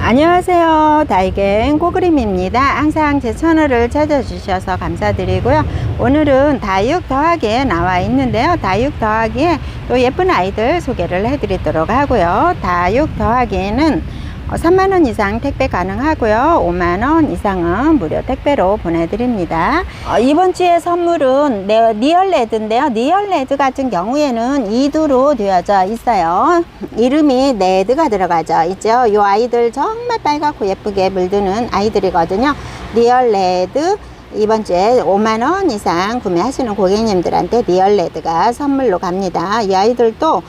안녕하세요. 다이갱 고그림입니다. 항상 제 채널을 찾아주셔서 감사드리고요. 오늘은 다육 더하기에 나와 있는데요. 다육 더하기에 또 예쁜 아이들 소개를 해드리도록 하고요. 다육 더하기에는 3만원 이상 택배 가능하고요. 5만원 이상은 무료 택배로 보내드립니다. 이번 주에 선물은 리얼레드인데요. 리얼레드 같은 경우에는 2두로 되어져 있어요. 이름이 레드가 들어가져 있죠. 이 아이들 정말 빨갛고 예쁘게 물드는 아이들이거든요. 리얼레드 이번 주에 5만원 이상 구매하시는 고객님들한테 리얼레드가 선물로 갑니다. 이 아이들도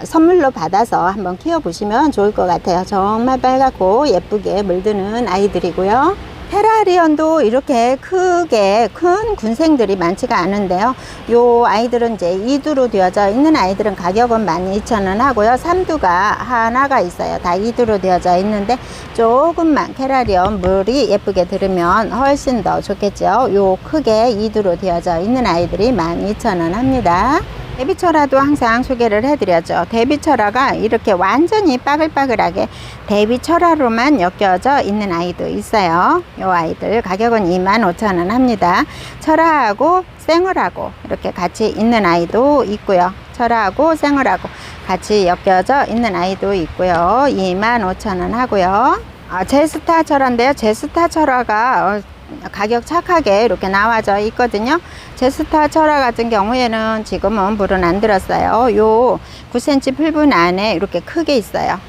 선물로 받아서 한번 키워보시면 좋을 것 같아요. 정말 빨갛고 예쁘게 물드는 아이들이고요. 테라리언도 이렇게 크게 큰 군생들이 많지가 않은데요. 요 아이들은 이제 2두로 되어져 있는 아이들은 가격은 12,000원 하고요. 3두가 하나가 있어요. 다 2두로 되어져 있는데 조금만 테라리언 물이 예쁘게 들으면 훨씬 더 좋겠죠. 요 크게 2두로 되어져 있는 아이들이 12,000원 합니다. 데비철화도 항상 소개를 해드렸죠. 데비철화가 이렇게 완전히 빠글빠글하게 데비철화로만 엮여져 있는 아이도 있어요. 이 아이들 가격은 25,000원 합니다. 철화하고 생얼하고 이렇게 같이 있는 아이도 있고요. 철화하고 생얼하고 같이 엮여져 있는 아이도 있고요. 25,000원 하고요. 제스타 철화인데요. 제스타 철화가 가격 착하게 이렇게 나와져 있거든요. 제스타 철화 같은 경우에는 지금은 물은 안 들었어요. 요 9cm 풀분 안에 이렇게 크게 있어요.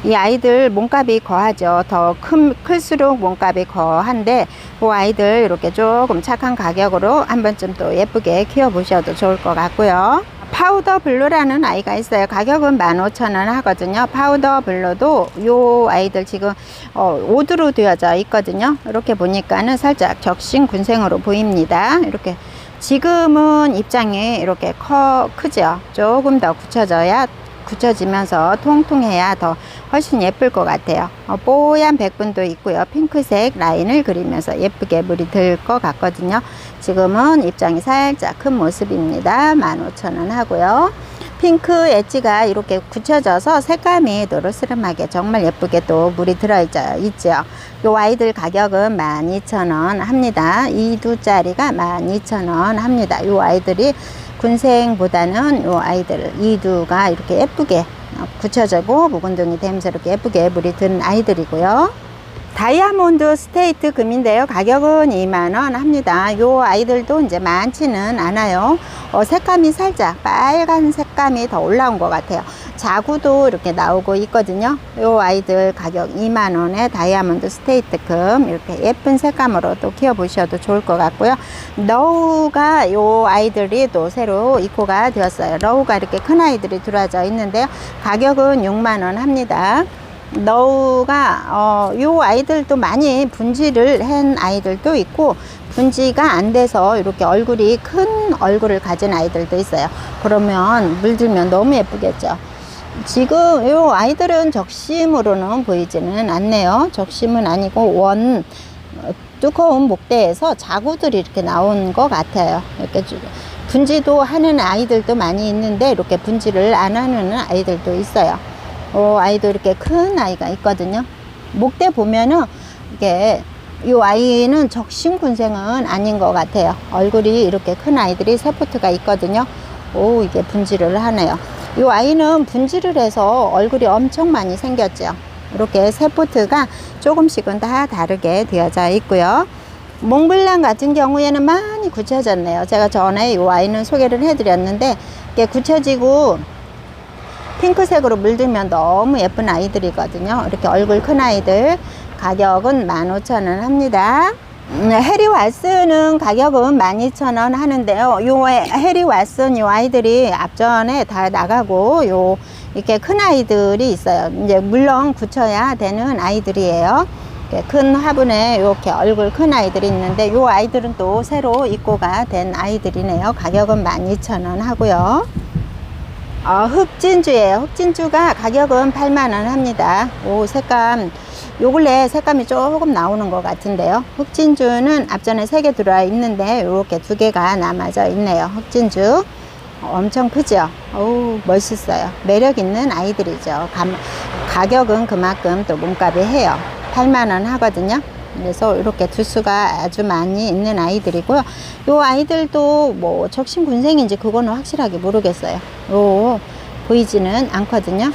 이 아이들 몸값이 거하죠. 더 클수록 몸값이 거한데 그 아이들 이렇게 조금 착한 가격으로 한 번쯤 또 예쁘게 키워 보셔도 좋을 것 같고요. 파우더 블루라는 아이가 있어요. 가격은 15,000원 하거든요. 파우더 블루도 요 아이들 지금 5두로 되어져 있거든요. 이렇게 보니까는 살짝 적신 군생으로 보입니다. 이렇게 지금은 입장이 이렇게 크죠. 조금 더 굳혀지면서 통통해야 더 훨씬 예쁠 것 같아요. 뽀얀 백분도 있고요. 핑크색 라인을 그리면서 예쁘게 물이 들 것 같거든요. 지금은 입장이 살짝 큰 모습입니다. 15,000원 하고요. 핑크 엣지가 이렇게 굳혀져서 색감이 노르스름하게 정말 예쁘게 또 물이 들어있죠. 요 아이들 가격은 12,000원 합니다. 2두짜리가 12,000원 합니다. 요 아이들이 군생보다는 요 아이들 2두가 이렇게 예쁘게 굳혀지고 묵은둥이 되면서 이렇게 예쁘게 물이 든 아이들이고요. 다이아몬드 스테이트 금인데요. 가격은 2만원 합니다. 요 아이들도 이제 많지는 않아요. 색감이 살짝 빨간 색감이 더 올라온 것 같아요. 자구도 이렇게 나오고 있거든요. 요 아이들 가격 2만원에 다이아몬드 스테이트 금 이렇게 예쁜 색감으로 또 키워 보셔도 좋을 것 같고요. 러우가 요 아이들이 또 새로 입고가 되었어요. 러우가 이렇게 큰 아이들이 들어져 있는데요. 가격은 6만원 합니다. 너우가 요 아이들도 많이 분지를 한 아이들도 있고 분지가 안 돼서 이렇게 얼굴이 큰 얼굴을 가진 아이들도 있어요. 그러면 물들면 너무 예쁘겠죠. 지금 요 아이들은 적심으로는 보이지는 않네요. 적심은 아니고 두꺼운 목대에서 자구들이 이렇게 나온 것 같아요. 이렇게 분지도 하는 아이들도 많이 있는데 이렇게 분지를 안 하는 아이들도 있어요. 아이도 이렇게 큰 아이가 있거든요. 목대 보면은 이게 이 아이는 적심 군생은 아닌 것 같아요. 얼굴이 이렇게 큰 아이들이 세포트가 있거든요. 이게 분지를 하네요. 이 아이는 분지를 해서 얼굴이 엄청 많이 생겼죠. 이렇게 세포트가 조금씩은 다 다르게 되어져 있고요. 몽블랑 같은 경우에는 많이 굳혀졌네요. 제가 전에 이 아이는 소개를 해드렸는데 이게 굳혀지고 핑크색으로 물들면 너무 예쁜 아이들이거든요. 이렇게 얼굴 큰 아이들 가격은 15,000원 합니다. 해리 왓슨은 가격은 12,000원 하는데요. 요 해리 왓슨 요 아이들이 앞전에 다 나가고 이렇게 큰 아이들이 있어요. 이제 물론 굳혀야 되는 아이들이에요. 큰 화분에 이렇게 얼굴 큰 아이들이 있는데 요 아이들은 또 새로 입고가 된 아이들이네요. 가격은 12,000원 하고요. 흑진주예요. 흑진주가 가격은 8만원 합니다. 색감 요 근래 색감이 조금 나오는 것 같은데요. 흑진주는 앞전에 3개 들어와 있는데 이렇게 2개가 남아져 있네요. 흑진주 엄청 크죠. 멋있어요. 매력 있는 아이들이죠. 가격은 그만큼 또 몸값이 해요. 8만 원 하거든요. 그래서 이렇게 두수가 아주 많이 있는 아이들이고요. 요 아이들도 뭐 적심군생인지 그거는 확실하게 모르겠어요. 요 보이지는 않거든요.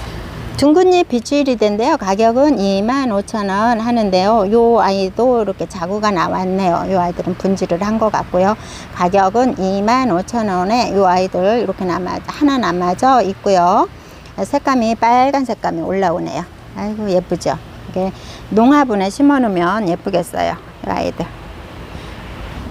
둥근잎 비추리대인데요. 가격은 25,000원 하는데요. 요 아이도 이렇게 자구가 나왔네요. 요 아이들은 분질을 한 것 같고요. 가격은 25,000원에 요 아이들 이렇게 하나 남아져 있고요. 색감이 빨간 색감이 올라오네요. 아이고 예쁘죠. 이게 농화분에 심어 놓으면 예쁘겠어요. 이 아이들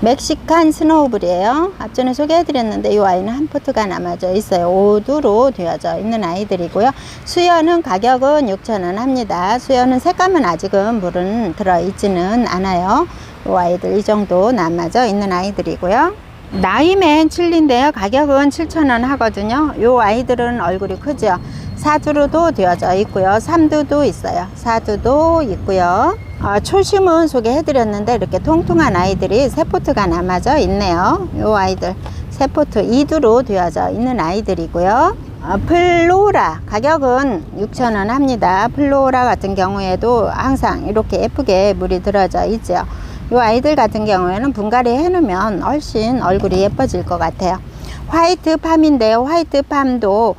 멕시칸 스노우볼이에요. 앞전에 소개해 드렸는데 이 아이는 한 포트가 남아져 있어요. 오두로 되어져 있는 아이들이고요. 수연은 가격은 6,000원 합니다. 수연은 색감은 아직은 물은 들어 있지는 않아요. 이 아이들 이 정도 남아져 있는 아이들이고요. 나이맨 칠리인데요. 가격은 7,000원 하거든요. 이 아이들은 얼굴이 크죠. 사두로도 되어져 있고요. 삼두도 있어요. 사두도 있고요. 초심은 소개해 드렸는데 이렇게 통통한 아이들이 세 포트가 남아져 있네요. 이 아이들 세 포트 2두로 되어져 있는 아이들이고요. 플로라 가격은 6,000원 합니다. 플로라 같은 경우에도 항상 이렇게 예쁘게 물이 들어져 있죠. 이 아이들 같은 경우에는 분갈이 해 놓으면 훨씬 얼굴이 예뻐질 것 같아요. 화이트 팜인데요. 화이트 팜도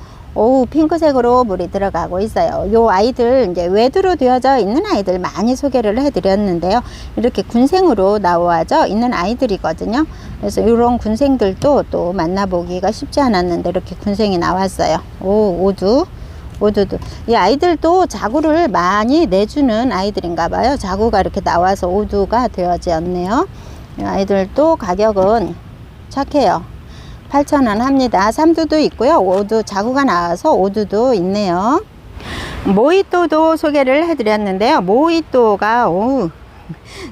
핑크색으로 물이 들어가고 있어요. 요 아이들 이제 외두로 되어져 있는 아이들 많이 소개를 해 드렸는데요. 이렇게 군생으로 나와져 있는 아이들이거든요. 그래서 이런 군생들도 또 만나보기가 쉽지 않았는데 이렇게 군생이 나왔어요. 오두도 이 아이들도 자구를 많이 내주는 아이들인가 봐요. 자구가 이렇게 나와서 오두가 되어졌네요. 이 아이들도 가격은 착해요. 8,000원 합니다. 삼두도 있고요. 오두 자구가 나와서 오두도 있네요. 모히또도 소개를 해드렸는데요. 모히또가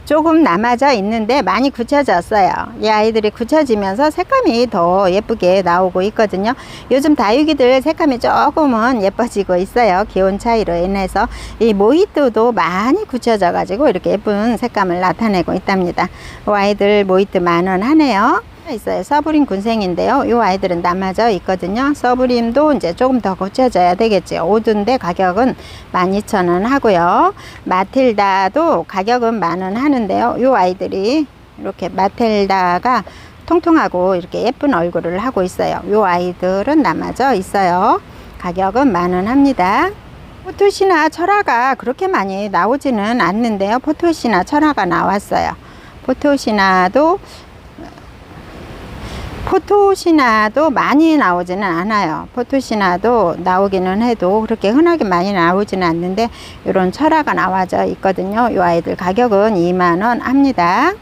조금 남아져 있는데 많이 굳혀졌어요. 이 아이들이 굳혀지면서 색감이 더 예쁘게 나오고 있거든요. 요즘 다육이들 색감이 조금은 예뻐지고 있어요. 기온 차이로 인해서 이 모히또도 많이 굳혀져 가지고 이렇게 예쁜 색감을 나타내고 있답니다. 이 아이들 모히또 10,000원 하네요. 있어요. 서브림 군생인데요. 이 아이들은 남아져 있거든요. 서브림도 이제 조금 더 고쳐져야 되겠죠. 오두인데 가격은 12,000원 하고요. 마틸다도 가격은 10,000원 하는데요. 이 아이들이 이렇게 마틸다가 통통하고 이렇게 예쁜 얼굴을 하고 있어요. 이 아이들은 남아져 있어요. 가격은 10,000원 합니다. 포토시나 철화가 그렇게 많이 나오지는 않는데요. 포토시나 철화가 나왔어요. 포토시나도 많이 나오지는 않아요. 포토시나도 나오기는 해도 그렇게 흔하게 많이 나오지는 않는데 이런 철화가 나와져 있거든요. 이 아이들 가격은 20,000원 합니다.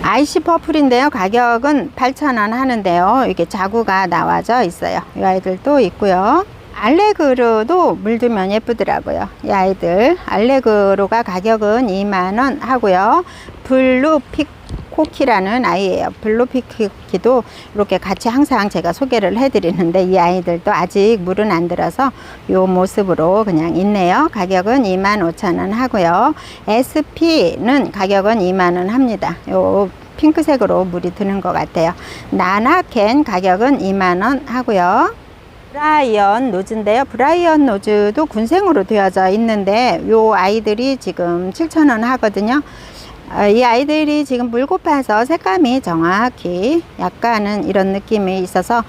아이시 퍼플인데요. 가격은 8,000원 하는데요. 이게 자구가 나와져 있어요. 이 아이들도 있고요. 알레그로도 물들면 예쁘더라고요. 이 아이들 알레그로가 가격은 20,000원 하고요. 블루피코키라는 아이예요. 블루피코키도 이렇게 같이 항상 제가 소개를 해드리는데 이 아이들도 아직 물은 안 들어서 이 모습으로 그냥 있네요. 가격은 25,000원 하고요. SP는 가격은 20,000원 합니다. 요 핑크색으로 물이 드는 것 같아요. 나나캔 가격은 20,000원 하고요. 브라이언 노즈인데요. 브라이언 노즈도 군생으로 되어져 있는데 요 아이들이 지금 7,000원 하거든요. 이 아이들이 지금 물 고파서 색감이 정확히 약간은 이런 느낌이 있어서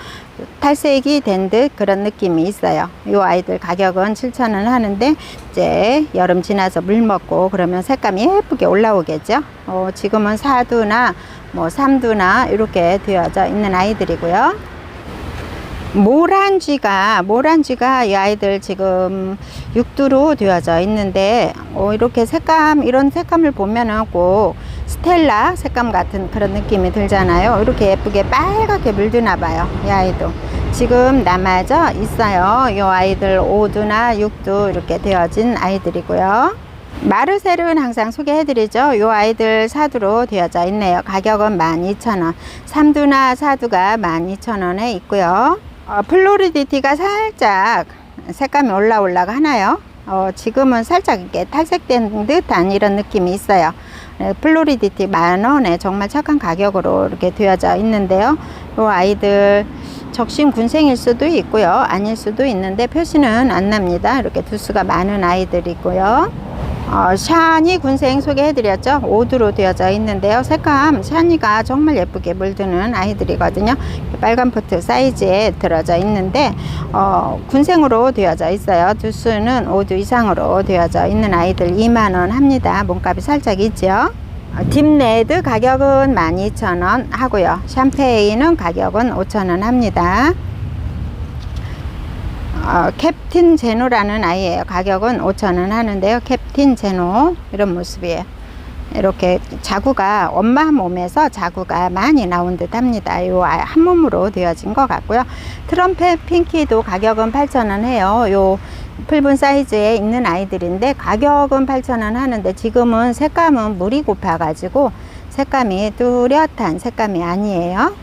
탈색이 된 듯 그런 느낌이 있어요. 이 아이들 가격은 7,000원 하는데 이제 여름 지나서 물 먹고 그러면 색감이 예쁘게 올라오겠죠. 지금은 4두나 뭐 3두나 이렇게 되어져 있는 아이들이고요. 모란쥐가 이 아이들 지금 6두로 되어져 있는데 이렇게 이런 색감을 보면은 꼭 스텔라 색감 같은 그런 느낌이 들잖아요. 이렇게 예쁘게 빨갛게 물드나 봐요. 이 아이도 지금 남아져 있어요. 이 아이들 5두나 6두 이렇게 되어진 아이들이고요. 마르셀은 항상 소개해드리죠. 이 아이들 4두로 되어져 있네요. 가격은 12,000원. 3두나 4두가 12,000원에 있고요. 플로리디티가 살짝 색감이 올라가 하나요? 지금은 살짝 이렇게 탈색된 듯한 이런 느낌이 있어요. 플로리디티 10,000원에 정말 착한 가격으로 이렇게 되어져 있는데요. 이 아이들 적심 군생일 수도 있고요. 아닐 수도 있는데 표시는 안 납니다. 이렇게 두수가 많은 아이들이고요. 샤니 군생 소개해드렸죠. 5두로 되어져 있는데요. 색감 샤니가 정말 예쁘게 물드는 아이들이거든요. 빨간 포트 사이즈에 들어져 있는데 군생으로 되어져 있어요. 두수는 5두 이상으로 되어져 있는 아이들 2만원 합니다. 몸값이 살짝 있죠. 딥레드 가격은 12,000원 하고요. 샴페인은 가격은 5,000원 합니다. 캡틴 제노라는 아이예요. 가격은 5,000원 하는데요. 캡틴 제노 이런 모습이에요. 이렇게 자구가 엄마 몸에서 자구가 많이 나온 듯 합니다. 요 한 몸으로 되어진 것 같고요. 트럼펫 핑키도 가격은 8,000원 해요. 요 풀분 사이즈에 있는 아이들인데 가격은 8,000원 하는데 지금은 색감은 물이 고파 가지고 색감이 뚜렷한 색감이 아니에요.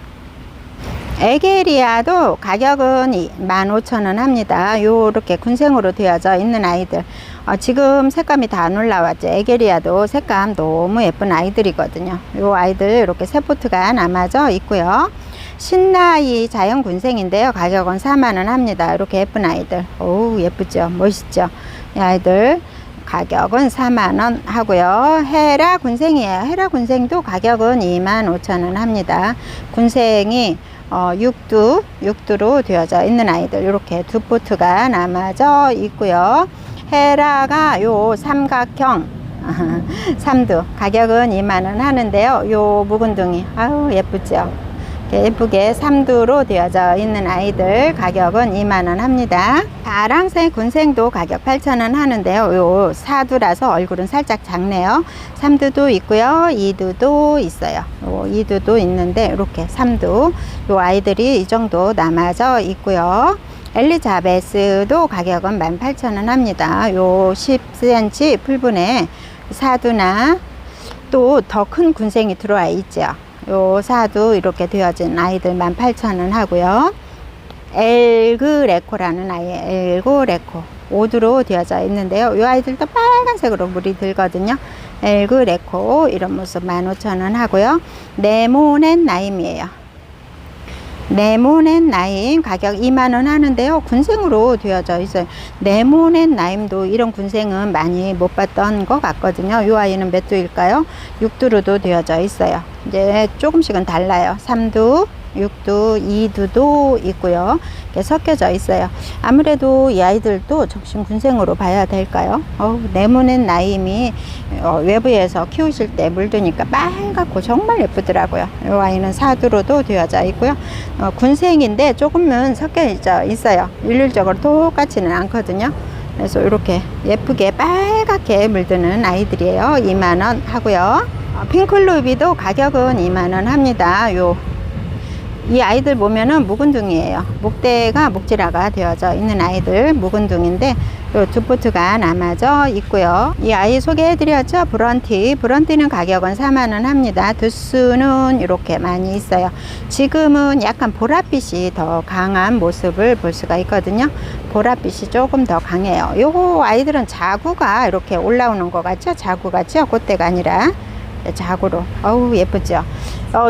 에게리아도 가격은 15,000원 합니다. 요렇게 군생으로 되어져 있는 아이들 지금 색감이 다 안 올라왔죠. 에게리아도 색감 너무 예쁜 아이들이거든요. 요 아이들 이렇게 세포트가 남아져 있고요. 신나이 자연 군생인데요. 가격은 4만원 합니다. 이렇게 예쁜 아이들. 오 예쁘죠. 멋있죠. 이 아이들 가격은 4만원 하고요. 헤라 군생이에요. 헤라 군생도 가격은 25,000원 합니다. 군생이 6두로 되어져 있는 아이들 이렇게 두 포트가 남아져 있고요. 헤라가 요 삼각형 3두 가격은 2만원 하는데요. 요 묵은둥이 아우 예쁘죠. 예쁘게 3두로 되어져 있는 아이들 가격은 2만원 합니다. 파랑색 군생도 가격 8,000원 하는데요. 요 4두라서 얼굴은 살짝 작네요. 3두도 있고요. 2두도 있어요. 요 2두도 있는데 이렇게 3두 요 아이들이 이 정도 남아져 있고요. 엘리자베스도 가격은 18,000원 합니다. 요 10cm 풀분에 4두나 또 더 큰 군생이 들어와 있죠. 요 4두 이렇게 되어진 아이들 18,000원 하고요. 엘그레코라는 아이예요. 엘그레코 5두로 되어져 있는데요. 이 아이들도 빨간색으로 물이 들거든요. 엘그레코 이런 모습 15,000원 하고요. 네모넨 나임이에요. 네모넨 나임 가격 2만원 하는데요. 군생으로 되어져 있어요. 네모넨 나임도 이런 군생은 많이 못 봤던 것 같거든요. 이 아이는 몇 두일까요? 6두로도 되어져 있어요. 이제 조금씩은 달라요. 3두, 6두, 2두도 있고요. 이렇게 섞여져 있어요. 아무래도 이 아이들도 적심 군생으로 봐야 될까요? 네모넨 나임이 외부에서 키우실 때 물드니까 빨갛고 정말 예쁘더라고요. 이 아이는 4두로도 되어져 있고요. 군생인데 조금은 섞여져 있어요. 일률적으로 똑같지는 않거든요. 그래서 이렇게 예쁘게 빨갛게 물드는 아이들이에요. 2만원 하고요. 핑클루비도 가격은 2만원 합니다. 이 아이들 보면은 묵은둥이에요. 목대가 목질화가 되어져 있는 아이들 묵은둥인데 요 두 포트가 남아져 있고요. 이 아이 소개해드렸죠. 브런티는 가격은 4만원 합니다. 두수는 이렇게 많이 있어요. 지금은 약간 보랏빛이 더 강한 모습을 볼 수가 있거든요. 보랏빛이 조금 더 강해요. 요거 아이들은 자구가 이렇게 올라오는 것 같죠. 자구 같죠. 꽃대가 아니라 자구로 어우 예쁘죠.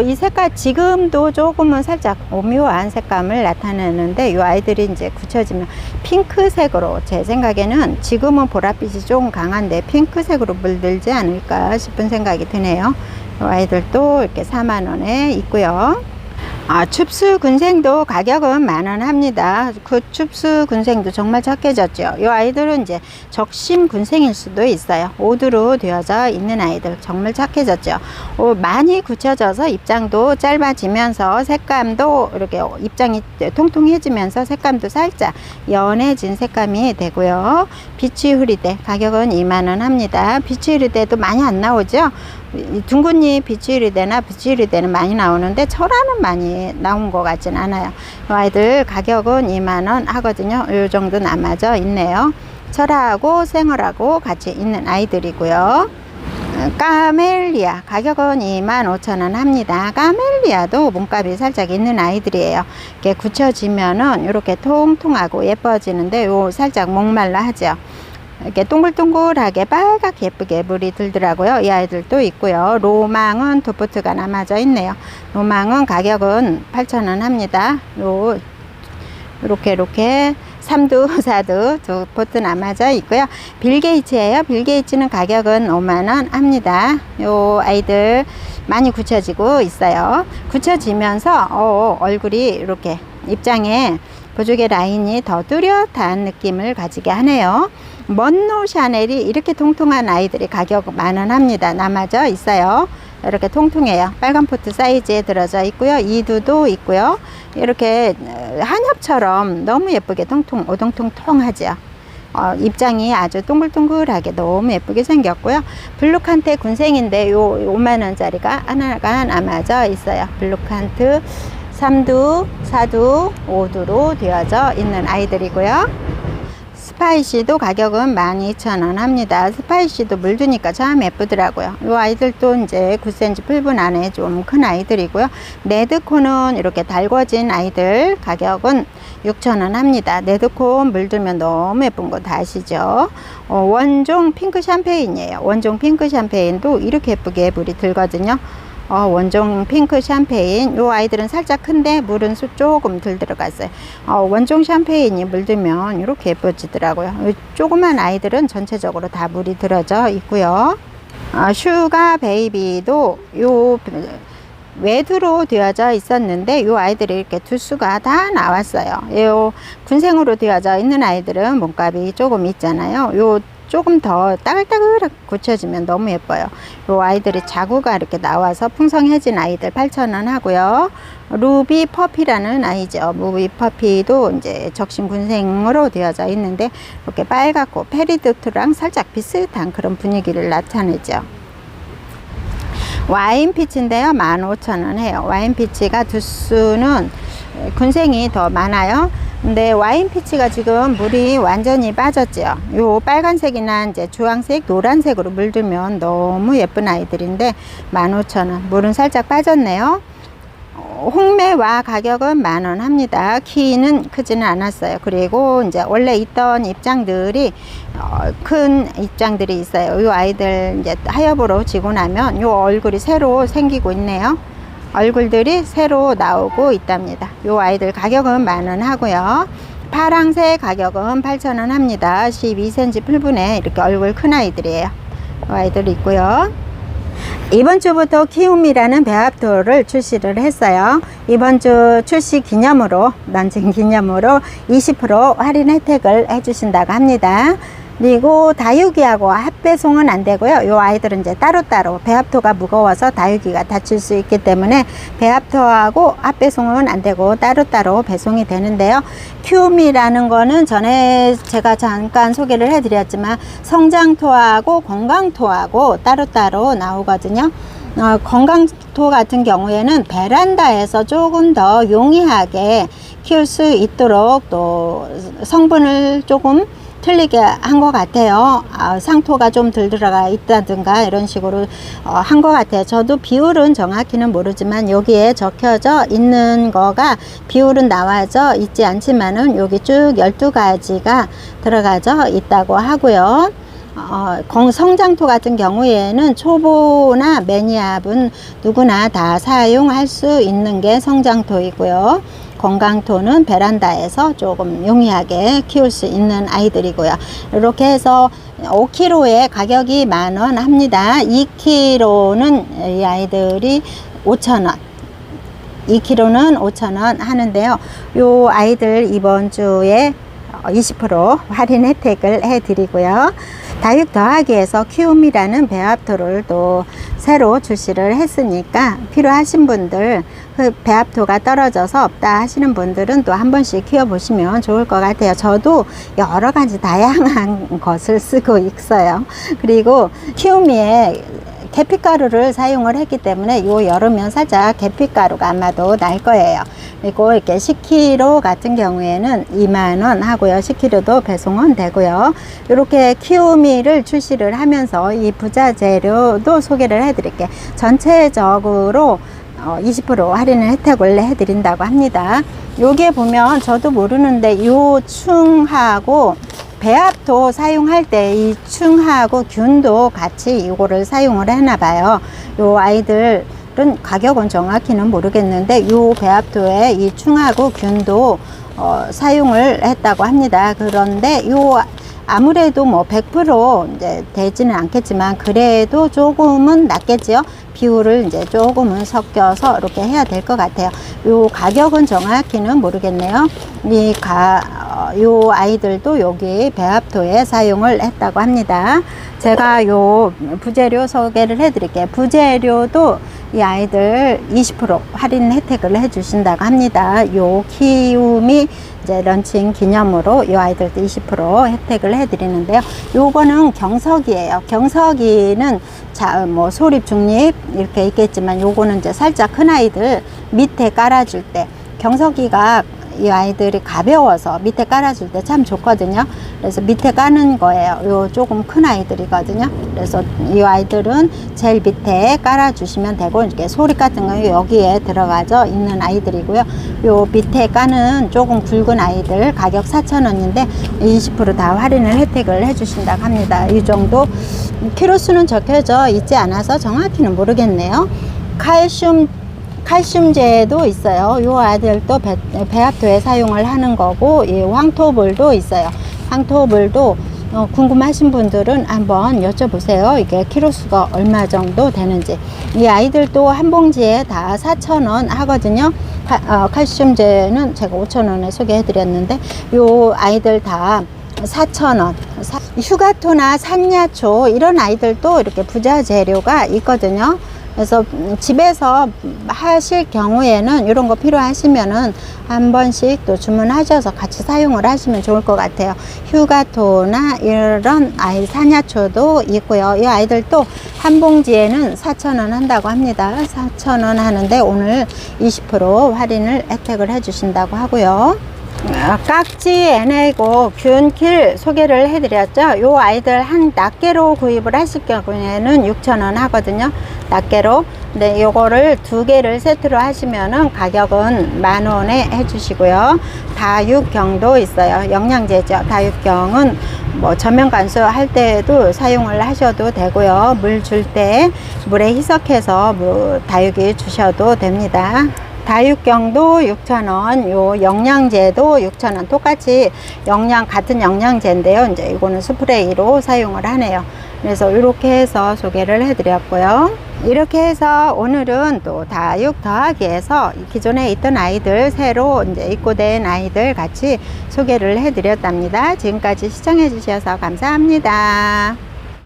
이 색깔 지금도 조금은 살짝 오묘한 색감을 나타내는데 이 아이들이 이제 굳혀지면 핑크색으로, 제 생각에는 지금은 보랏빛이 조금 강한데 핑크색으로 물들지 않을까 싶은 생각이 드네요. 이 아이들도 이렇게 4만원에 있고요. 춥수 군생도 가격은 10,000원 합니다. 그 춥수 군생도 정말 착해졌죠. 이 아이들은 이제 적심 군생일 수도 있어요. 5두로 되어져 있는 아이들 정말 착해졌죠. 많이 굳혀져서 입장도 짧아지면서 색감도 이렇게 입장이 통통해지면서 색감도 살짝 연해진 색감이 되고요. 비치 흐리대 가격은 2만원 합니다. 비치 흐리대도 많이 안 나오죠. 둥근잎 비치흐리대나 비치흐리대는 많이 나오는데 철화는 많이 나온 것 같진 않아요. 이 아이들 가격은 2만원 하거든요. 이 정도 남아져 있네요. 철화하고 생얼하고 같이 있는 아이들이고요. 까멜리아 가격은 25,000원 합니다. 까멜리아도 몸값이 살짝 있는 아이들이에요. 이렇게 굳혀지면은 이렇게 통통하고 예뻐지는데 요 살짝 목말라 하죠. 이렇게 동글동글하게 빨갛게 예쁘게 물이 들더라고요. 이 아이들도 있고요. 로망은 두 포트가 남아져 있네요. 로망은 가격은 8,000원 합니다. 요 이렇게 3두, 4두 두 포트 남아져 있고요. 빌 게이츠예요. 빌 게이츠는 가격은 5만원 합니다. 요 아이들 많이 굳혀지고 있어요. 굳혀지면서 얼굴이 이렇게 입장에 보조개 라인이 더 뚜렷한 느낌을 가지게 하네요. 먼노 샤넬이 이렇게 통통한 아이들이 가격 10,000원 합니다. 남아져 있어요. 이렇게 통통해요. 빨간 포트 사이즈에 들어져 있고요. 2두도 있고요. 이렇게 한엽처럼 너무 예쁘게 오동통통하죠. 입장이 아주 동글동글하게 너무 예쁘게 생겼고요. 블루칸트 군생인데 요 5만원짜리가 하나가 남아져 있어요. 블루칸트 3두, 4두, 5두로 되어져 있는 아이들이고요. 스파이시도 가격은 12,000원 합니다. 스파이시도 물드니까 참 예쁘더라고요. 이 아이들도 이제 9cm 풀분 안에 좀 큰 아이들이고요. 레드콘은 이렇게 달궈진 아이들 가격은 6,000원 합니다. 레드콘 물들면 너무 예쁜 거 다 아시죠? 원종 핑크 샴페인이에요. 원종 핑크 샴페인도 이렇게 예쁘게 물이 들거든요. 원종 핑크 샴페인 요 아이들은 살짝 큰데 물은 조금 덜 들어갔어요. 원종 샴페인이 물들면 이렇게 예뻐지더라고요. 조그만 아이들은 전체적으로 다 물이 들어져 있고요. 슈가 베이비도 요 외두로 되어져 있었는데 요 아이들이 이렇게 두수가 다 나왔어요. 요 군생으로 되어져 있는 아이들은 몸값이 조금 있잖아요. 요 조금 더 따글따글 굳혀지면 너무 예뻐요. 요 아이들이 자구가 이렇게 나와서 풍성해진 아이들 8,000원 하고요. 루비 퍼피라는 아이죠. 루비 퍼피도 이제 적심 군생으로 되어져 있는데 이렇게 빨갛고 페리도트랑 살짝 비슷한 그런 분위기를 나타내죠. 와인 피치인데요. 15,000원 해요. 와인 피치가 두수는 군생이 더 많아요. 근데 와인 피치가 지금 물이 완전히 빠졌죠. 요 빨간색이나 이제 주황색, 노란색으로 물들면 너무 예쁜 아이들인데 15,000원. 물은 살짝 빠졌네요. 홍매와 가격은 10,000원 합니다. 키는 크지는 않았어요. 그리고 이제 원래 있던 입장들이 큰 입장들이 있어요. 이 아이들 이제 하엽으로 지고 나면 요 얼굴이 새로 생기고 있네요. 얼굴들이 새로 나오고 있답니다. 요 아이들 가격은 10,000원 하고요. 파랑새 가격은 8,000원 합니다. 12cm 풀분에 이렇게 얼굴 큰 아이들이에요. 요 아이들 있고요. 이번 주부터 키움이라는 배합토를 출시를 했어요. 이번 주 출시 기념으로, 런칭 기념으로 20% 할인 혜택을 해주신다고 합니다. 그리고 다육이하고 합배송은 안 되고요. 요 아이들은 이제 따로따로 배합토가 무거워서 다육이가 다칠 수 있기 때문에 배합토하고 합배송은 안 되고 따로따로 배송이 되는데요. 키움이라는 거는 전에 제가 잠깐 소개를 해드렸지만 성장토하고 건강토하고 따로따로 나오거든요. 건강토 같은 경우에는 베란다에서 조금 더 용이하게 키울 수 있도록 또 성분을 조금 틀리게 한 것 같아요. 상토가 좀 덜 들어가 있다든가 이런 식으로 한 것 같아요. 저도 비율은 정확히는 모르지만 여기에 적혀져 있는 거가 비율은 나와져 있지 않지만은 여기 쭉 12가지가 들어가져 있다고 하고요. 성장토 같은 경우에는 초보나 매니아분 누구나 다 사용할 수 있는 게 성장토이고요. 건강토는 베란다에서 조금 용이하게 키울 수 있는 아이들이고요. 이렇게 해서 5kg에 가격이 10,000원 합니다. 2kg는 이 아이들이 5,000원, 2kg는 5,000원 하는데요. 요 아이들 이번 주에 20% 할인 혜택을 해드리고요. 다육 더하기에서 키움이라는 배합토를 또 새로 출시를 했으니까 필요하신 분들, 그 배합토가 떨어져서 없다 하시는 분들은 또 한 번씩 키워보시면 좋을 것 같아요. 저도 여러 가지 다양한 것을 쓰고 있어요. 그리고 키움이에 계피가루를 사용을 했기 때문에 요 여름엔 살짝 계피가루가 아마도 날 거예요. 그리고 이렇게 10kg 같은 경우에는 20,000원 하고요. 10kg도 배송은 되고요. 이렇게 키우미를 출시를 하면서 이 부자재료도 소개를 해드릴게요. 전체적으로 20% 할인을 혜택을 해드린다고 합니다. 여기에 보면 저도 모르는데 요 충하고 배합토 사용할 때 이 충하고 균도 같이 이거를 사용을 했나 봐요. 요 아이들 아이들은 가격은 정확히는 모르겠는데 요 배합토에 이 충하고 균도 사용을 했다고 합니다. 그런데 요 아무래도 뭐 100% 이제 되지는 않겠지만 그래도 조금은 낫겠지요. 비율을 이제 조금은 섞여서 이렇게 해야 될 것 같아요. 요 가격은 정확히는 모르겠네요. 요 아이들도 여기 배합토에 사용을 했다고 합니다. 제가 요 부재료 소개를 해 드릴게요. 부재료도 이 아이들 20% 할인 혜택을 해 주신다고 합니다. 요 키움이 이제 런칭 기념으로 이 아이들도 20% 혜택을 해 드리는데요. 요거는 경석이에요. 경석이는 뭐 소립, 중립 이렇게 있겠지만 요거는 이제 살짝 큰 아이들 밑에 깔아줄 때 경석이가 이 아이들이 가벼워서 밑에 깔아줄 때 참 좋거든요. 그래서 밑에 까는 거예요. 요 조금 큰 아이들이거든요. 그래서 이 아이들은 제일 밑에 깔아주시면 되고, 이렇게 소립 같은 거 여기에 들어가져 있는 아이들이고요. 요 밑에 까는 조금 굵은 아이들 가격 4,000원인데 20% 할인을 혜택을 해주신다고 합니다. 이 정도 키로수는 적혀져 있지 않아서 정확히는 모르겠네요. 칼슘제도 있어요. 요 아이들도 배합토에 사용을 하는 거고, 이 황토볼도 있어요. 황토볼도 궁금하신 분들은 한번 여쭤보세요. 이게 키로수가 얼마 정도 되는지. 이 아이들도 한 봉지에 다 4,000원 하거든요. 칼슘제는 제가 5,000원에 소개해 드렸는데 요 아이들 다 4,000원. 휴가토나 산야초 이런 아이들도 이렇게 부자 재료가 있거든요. 그래서 집에서 하실 경우에는 이런 거 필요하시면은 한 번씩 또 주문하셔서 같이 사용을 하시면 좋을 것 같아요. 휴가토나 이런 산야초도 있고요. 이 아이들도 한 봉지에는 4,000원 한다고 합니다. 4,000원 하는데 오늘 20% 할인을 혜택을 해주신다고 하고요. 깍지 에네고 균킬 소개를 해드렸죠. 요 아이들 한 낱개로 구입을 하실 경우에는 6,000원 하거든요. 낱개로. 근데 요거를 2개를 세트로 하시면은 가격은 10,000원에 해주시고요. 다육경도 있어요. 영양제죠. 다육경은 뭐 전면 간수 할 때도 사용을 하셔도 되고요. 물 줄 때 물에 희석해서 다육이 주셔도 됩니다. 다육경도 6,000원, 요 영양제도 6,000원. 똑같이 같은 영양제인데요. 이제 이거는 스프레이로 사용을 하네요. 그래서 이렇게 해서 소개를 해드렸고요. 이렇게 해서 오늘은 또 다육 더하기에서 기존에 있던 아이들, 새로 이제 입고된 아이들 같이 소개를 해드렸답니다. 지금까지 시청해 주셔서 감사합니다.